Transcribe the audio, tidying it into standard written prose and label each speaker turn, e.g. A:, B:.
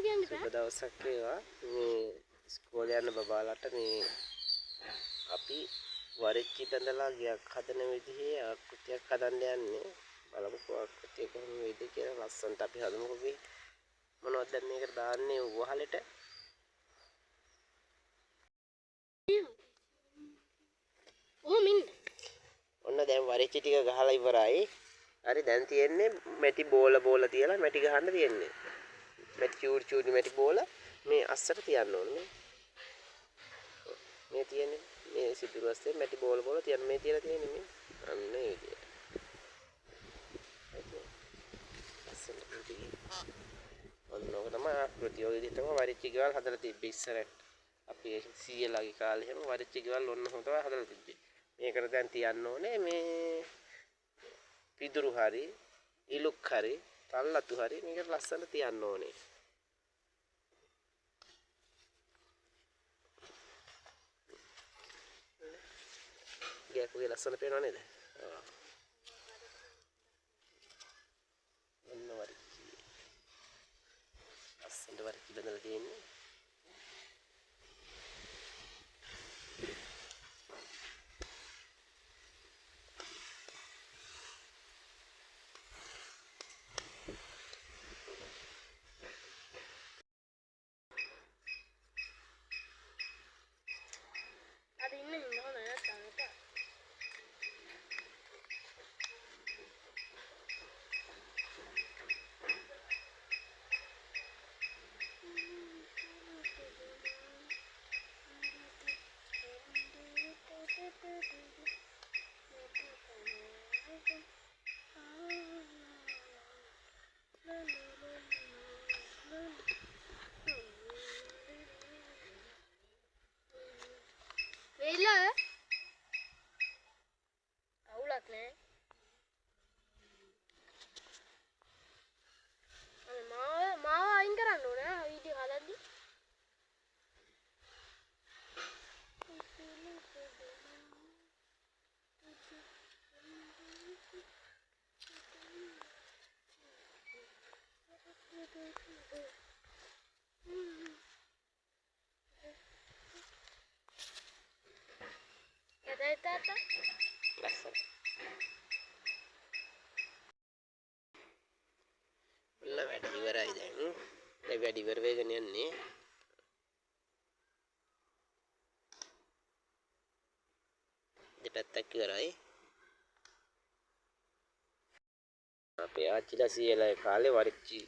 A: සුබ දවසක් වේවා. මේ ඉස්කෝලේ යන බබාලට මේ අපි වරිච්චි බඳලා ගියක් හදන විදිහේ ආකෘතියක් හදන්න යන්නේ. බලමුකෝ ආකෘතිය කොහොම වෙයිද කියලා ලස්සනට අපි හදමුකෝ. මොනවද දැන් මේකට දාන්නේ වහලෙට? ඔන්න දැන් වරිච්චි ටික ගහලා ඉවරයි. හරි දැන් තියෙන්නේ මැටි බෝල තියලා මැටි ගහන්න තියෙන්නේ. මැටි චූටි මැටි බෝල මේ අස්සට තියන්න ඕනේ. මේ තියෙන්නේ මේ සිදුරු අස්සේ මැටි බෝල තියන්න මේ තියලා තියෙන්නේ මේ. අන්න ඒ විදියට. අස්සට ඔන්න ඔක තමයි ආකෘතිය. ඔය විදිහටම වරිච්චි ගෙවල් හදලා තිබ්බේ ඉස්සරට. අපි සීයලාගේ කාලේ හැම වරිච්චි ගෙවල් ඔන්න ඔහොම තමයි හදලා තිබ්බේ. මේකට දැන් තියන්න ඕනේ මේ පිදුරු හරි ඉලුක් හරි තල්ලතු හරි මේකට ලස්සන තියන්න ඕනේ. ගෑකුවේ ලස්සන පේනව නේද? ඔන්න වරිච්චි. ලස්සනට වරිච්චි බඳලා තියෙන්නේ.
B: වෙලා අවුලක් නෑ. මාව අයින් කරන්න ඕනේ වීඩියෝ හදද්දි. තාත්තා
A: ලස්සන. ඔන්න වැඩ ඉවරයි දැන්. දැන් වැඩ ඉවර වෙගෙන යන්නේ. දෙපැත්තක් ඉවරයි. අපේ ආච්චිලා සීයලා කාලේ වරිච්චි